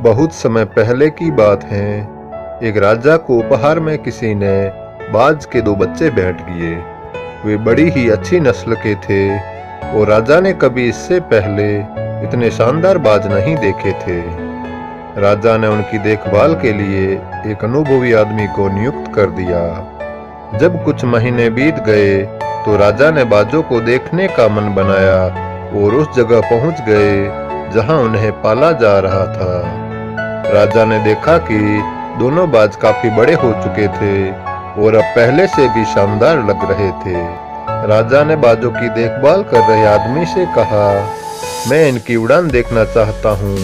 बहुत समय पहले की बात है। एक राजा को उपहार में किसी ने बाज के 2 बच्चे भेंट किए। वे बड़ी ही अच्छी नस्ल के थे और राजा ने कभी इससे पहले इतने शानदार बाज नहीं देखे थे। राजा ने उनकी देखभाल के लिए एक अनुभवी आदमी को नियुक्त कर दिया। जब कुछ महीने बीत गए तो राजा ने बाजों को देखने का मन बनाया और उस जगह पहुंच गए जहां उन्हें पाला जा रहा था। राजा ने देखा कि दोनों बाज काफी बड़े हो चुके थे और अब पहले से भी शानदार लग रहे थे। राजा ने बाजों की देखभाल कर रहे आदमी से कहा, मैं इनकी उड़ान देखना चाहता हूँ,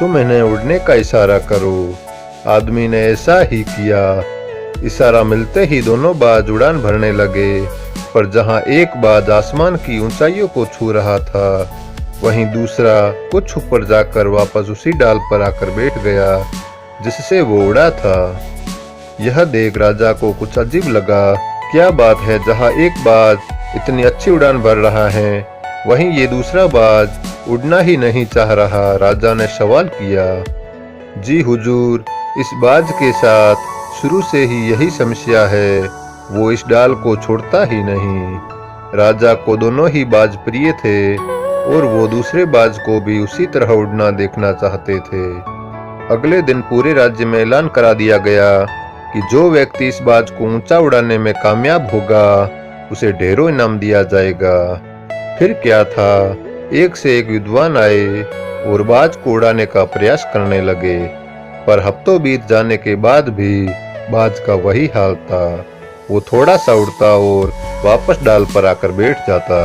तुम इन्हें उड़ने का इशारा करो। आदमी ने ऐसा ही किया। इशारा मिलते ही दोनों बाज उड़ान भरने लगे, पर जहाँ एक बाज आसमान की ऊंचाइयों को छू रहा था, वहीं दूसरा कुछ ऊपर जाकर वापस उसी डाल पर आकर बैठ गया जिससे वो उड़ा था। यह देख राजा को कुछ अजीब लगा। क्या बात है, जहाँ एक बाज इतनी अच्छी उड़ान भर रहा है, वहीं ये दूसरा बाज उड़ना ही नहीं चाह रहा। राजा ने सवाल किया, जी हुजूर, इस बाज के साथ शुरू से ही यही समस्या है, वो इस डाल को छोड़ता ही नहीं। राजा को दोनों ही बाज प्रिय थे और वो दूसरे बाज को भी उसी तरह उड़ना देखना चाहते थे। अगले दिन पूरे राज्य में ऐलान करा दिया गया कि जो व्यक्ति इस बाज को ऊंचा उड़ाने में कामयाब होगा, उसे ढेरों इनाम दिया जाएगा। फिर क्या था, एक से एक विद्वान आए और बाज को उड़ाने का प्रयास करने लगे, पर हफ्तों बीत जाने के बाद भी बाज का वही हाल था। वो थोड़ा सा उड़ता और वापस डाल पर आकर बैठ जाता।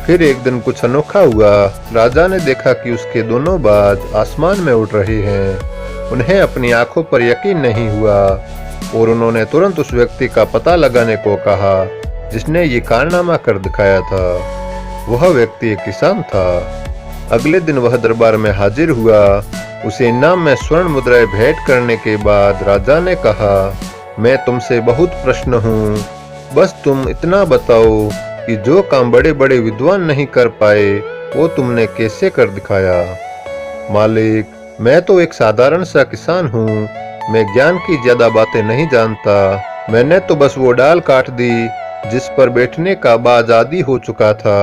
फिर एक दिन कुछ अनोखा हुआ। राजा ने देखा कि उसके दोनों बाज आसमान में उड़ रहे हैं। उन्हें अपनी आंखों पर यकीन नहीं हुआ और उन्होंने तुरंत उस व्यक्ति का पता लगाने को कहा जिसने ये कारनामा कर दिखाया था। वह व्यक्ति एक किसान था। अगले दिन वह दरबार में हाजिर हुआ। उसे इनाम में स्वर्ण मुद्राएं भेंट करने के बाद राजा ने कहा, मैं तुमसे बहुत प्रश्न हूँ, बस तुम इतना बताओ कि जो काम बड़े बड़े विद्वान नहीं कर पाए वो तुमने कैसे कर दिखाया। मालिक, मैं तो एक साधारण सा किसान हूँ, मैं ज्ञान की ज्यादा बातें नहीं जानता। मैंने तो बस वो डाल काट दी जिस पर बैठने का बाज आदी हो चुका था,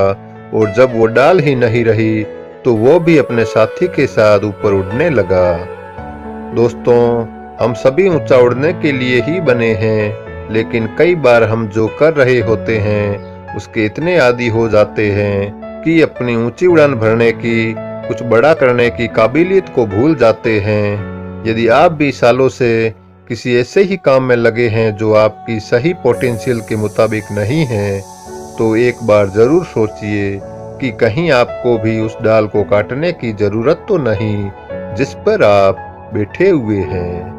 और जब वो डाल ही नहीं रही तो वो भी अपने साथी के साथ ऊपर उड़ने लगा। दोस्तों, हम सभी ऊंचा उड़ने के लिए ही बने हैं, लेकिन कई बार हम जो कर रहे होते हैं उसके इतने आदी हो जाते हैं कि अपनी ऊंची उड़ान भरने की, कुछ बड़ा करने की काबिलियत को भूल जाते हैं। यदि आप भी सालों से किसी ऐसे ही काम में लगे हैं जो आपकी सही पोटेंशियल के मुताबिक नहीं है, तो एक बार जरूर सोचिए कि कहीं आपको भी उस डाल को काटने की जरूरत तो नहीं जिस पर आप बैठे हुए हैं।